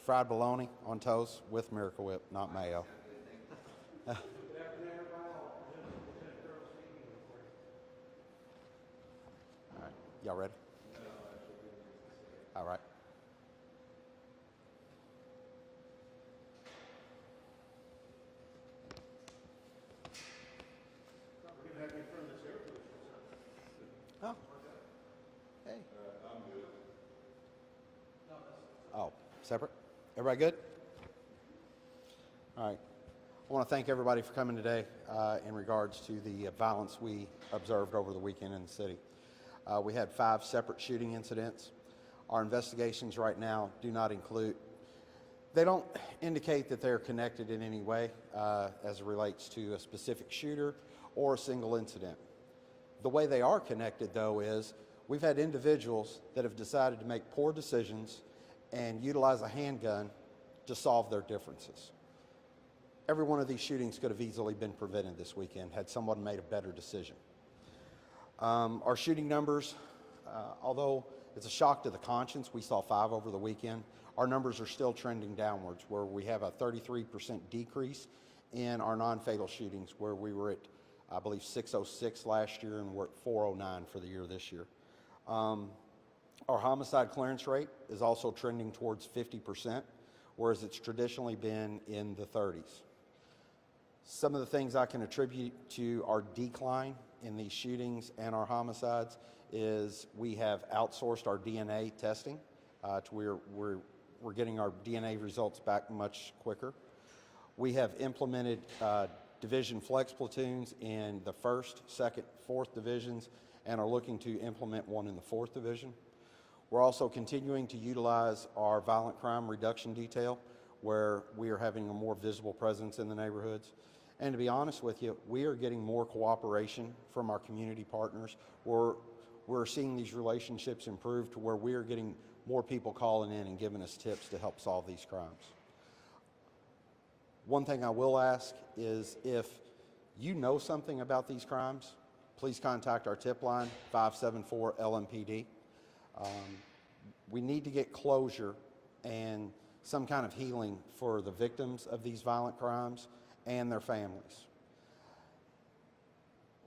fried bologna on toast with Miracle Whip, not mayo. All right, y'all ready? All right. Oh. Hey. I'm good. Oh, separate? Everybody good? All right. I want to thank everybody for coming today in regards to the violence we observed over the weekend in the city. We had 5 separate shooting incidents. Our investigations right now do not include, they don't indicate that they're connected in any way as it relates to a specific shooter or a single incident. The way they are connected, though, is we've had individuals that have decided to make poor decisions and utilize a handgun to solve their differences. Every one of these shootings could have easily been prevented this weekend had someone made a better decision. Our shooting numbers, although it's a shock to the conscience, we saw 5 over the weekend, our numbers are still trending downwards, where we have a 33% decrease in our non-fatal shootings, where we were at, I believe, 606 last year, and we're at 409 for the year this year. Our homicide clearance rate is also trending towards 50%, whereas it's traditionally been in the 30s. Some of the things I can attribute to our decline in these shootings and our homicides is we have outsourced our DNA testing to where we're getting our DNA results back much quicker. We have implemented division flex platoons in the 1st, 2nd, 4th divisions and are looking to implement one in the 4th division. We're also continuing to utilize our violent crime reduction detail, where we are having a more visible presence in the neighborhoods. And to be honest with you, we are getting more cooperation from our community partners. We're seeing these relationships improve to where we are getting more people calling in and giving us tips to help solve these crimes. One thing I will ask is, if you know something about these crimes, please contact our tip line, 574 LMPD. We need to get closure and some kind of healing for the victims of these violent crimes and their families.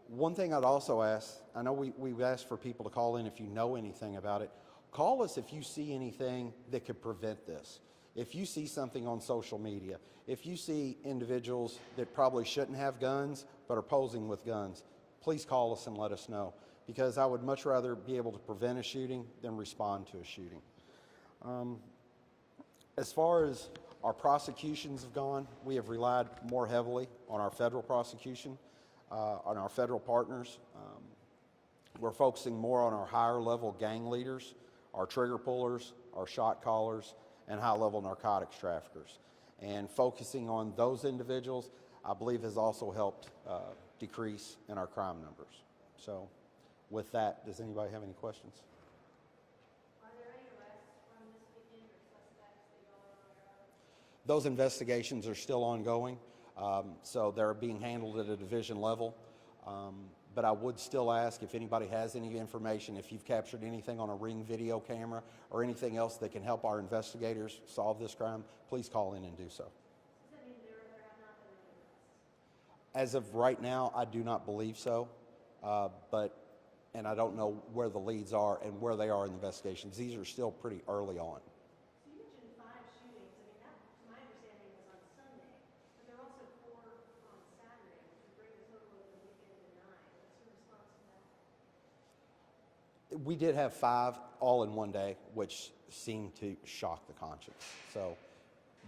One thing I'd also ask, I know we've asked for people to call in if you know anything about it. Call us if you see anything that could prevent this. If you see something on social media, if you see individuals that probably shouldn't have guns but are posing with guns, please call us and let us know, because I would much rather be able to prevent a shooting than respond to a shooting. As far as our prosecutions have gone, we have relied more heavily on our federal prosecution, on our federal partners. We're focusing more on our higher level gang leaders, our trigger pullers, our shot callers, and high level narcotics traffickers. And focusing on those individuals, I believe, has also helped decrease in our crime numbers. So with that, does anybody have any questions? Are there any arrests from this weekend or suspects that y'all are aware of? Those investigations are still ongoing, so they're being handled at a division level. But I would still ask if anybody has any information, if you've captured anything on a Ring video camera or anything else that can help our investigators solve this crime, please call in and do so. Does that mean there have not been any arrests? As of right now, I do not believe so, and I don't know where the leads are and where they are in the investigations. These are still pretty early on. So you mentioned 5 shootings. I mean, that, to my understanding, was on Sunday, but there are also 4 on Saturday, which would bring the total of the weekend to 9. What's your response to that? We did have 5 all in one day, which seemed to shock the conscience. So,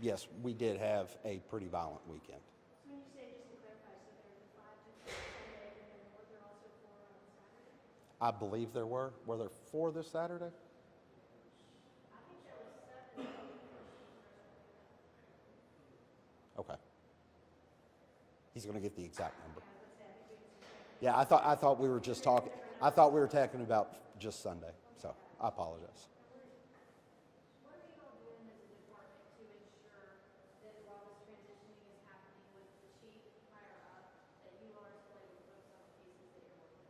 yes, we did have a pretty violent weekend. So when you say, just to clarify, so there were 5 took place Sunday, and then were there also 4 on Saturday? I believe there were. Were there 4 this Saturday? I think there was 7. Okay. He's going to get the exact number. Yeah, I thought we were just talking. I thought we were talking about just Sunday. So I apologize. What are you all doing as a department to ensure that while this transitioning is happening with the chief higher up, that you are still able to focus on the cases that you're working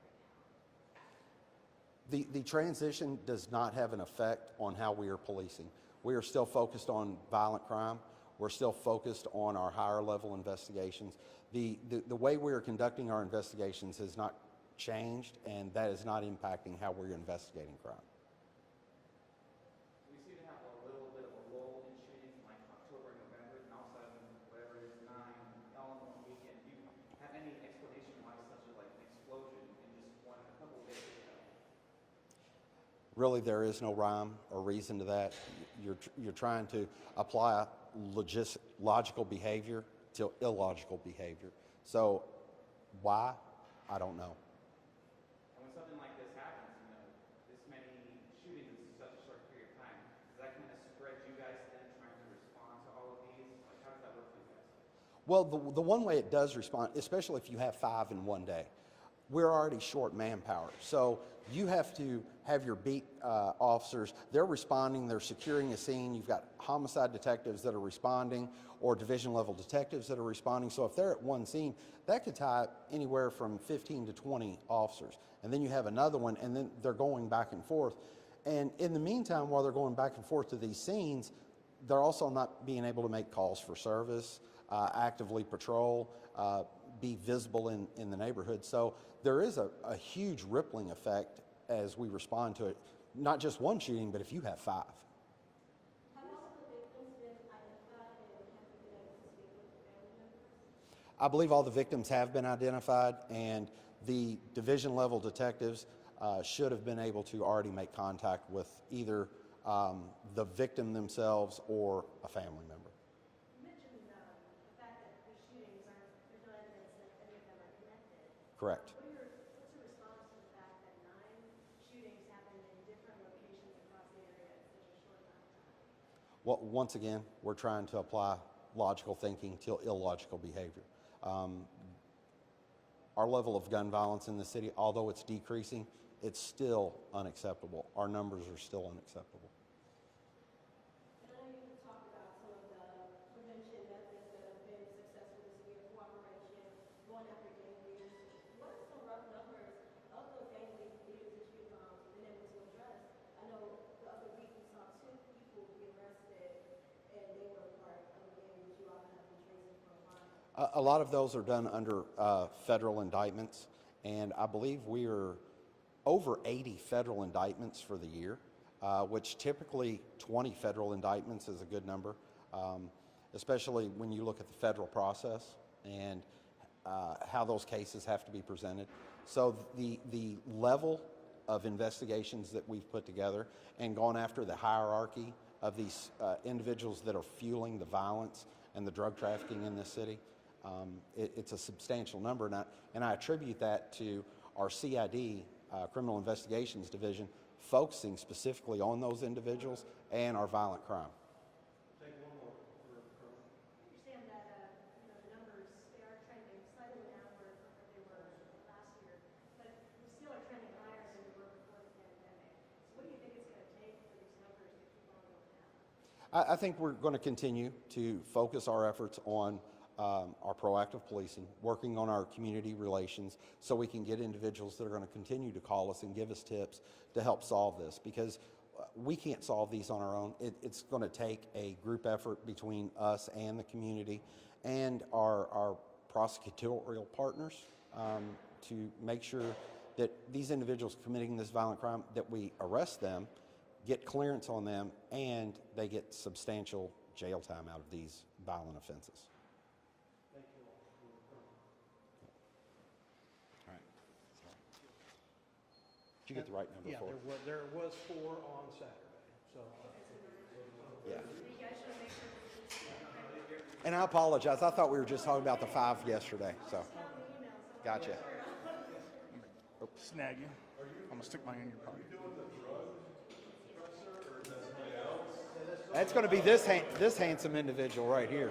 right now? The transition does not have an effect on how we are policing. We are still focused on violent crime. We're still focused on our higher level investigations. The way we are conducting our investigations has not changed, and that is not impacting how we're investigating crime. We seem to have a little bit of a lull in shootings in like October and November, and all of a sudden, whatever it is, 9 all in one weekend. Do you have any explanation why such a like explosion in just a couple of days ago? Really, there is no rhyme or reason to that. You're trying to apply logical behavior to illogical behavior. So, why? I don't know. And when something like this happens, this many shootings in such a short period of time, does that kind of spread you guys then trying to respond to all of these? Like, how does that work for you guys? Well, the one way it does respond, especially if you have 5 in one day, we're already short manpower. So you have to have your beat officers, they're responding, they're securing a scene. You've got homicide detectives that are responding or division level detectives that are responding. So if they're at one scene, that could tie anywhere from 15 to 20 officers. And then you have another one, and then they're going back and forth. And in the meantime, while they're going back and forth to these scenes, they're also not being able to make calls for service, actively patrol, be visible in the neighborhood. So there is a huge rippling effect as we respond to it. Not just one shooting, but if you have 5. Have all of the victims been identified and have you been able to speak with the family members? I believe all the victims have been identified, and the division level detectives should have been able to already make contact with either the victim themselves or a family member. You mentioned the fact that the shootings aren't, there's no evidence that any of them are connected. Correct. What's your response to the fact that 9 shootings happened in different locations across the area in such a short amount of time? Well, once again, we're trying to apply logical thinking to illogical behavior. Our level of gun violence in the city, although it's decreasing, it's still unacceptable. Our numbers are still unacceptable. And I know you talked about some of the prevention methods that have been successful this year, cooperation, going after gang leaders. What are some rough numbers of those gang leaders that you've been able to address? I know the other week we saw 2 people be arrested, and they were part of a gang that you all have been tracing for a while. A lot of those are done under federal indictments, and I believe we are over 80 federal indictments for the year, which typically 20 federal indictments is a good number, especially when you look at the federal process and how those cases have to be presented. So the level of investigations that we've put together and gone after the hierarchy of these individuals that are fueling the violence and the drug trafficking in this city, it's a substantial number, and I attribute that to our CID, Criminal Investigations Division, focusing specifically on those individuals and our violent crime. Take one more. I understand that the numbers, they are trending slightly downward from what they were last year, but we still are trending higher than we were before the pandemic. So what do you think it's going to take for these numbers to keep on going down? I think we're going to continue to focus our efforts on our proactive policing, working on our community relations so we can get individuals that are going to continue to call us and give us tips to help solve this, because we can't solve these on our own. It's going to take a group effort between us and the community and our prosecutorial partners to make sure that these individuals committing this violent crime, that we arrest them, get clearance on them, and they get substantial jail time out of these violent offenses. Thank you all for coming. All right. Did you get the right number Yeah, for? there was 4 on Saturday, so. Yeah. You guys should make sure that And I apologize. I thought we were just talking about the 5 yesterday. So, gotcha. Snag you. I'm gonna stick mine in your pocket. That's going to be this handsome individual right here.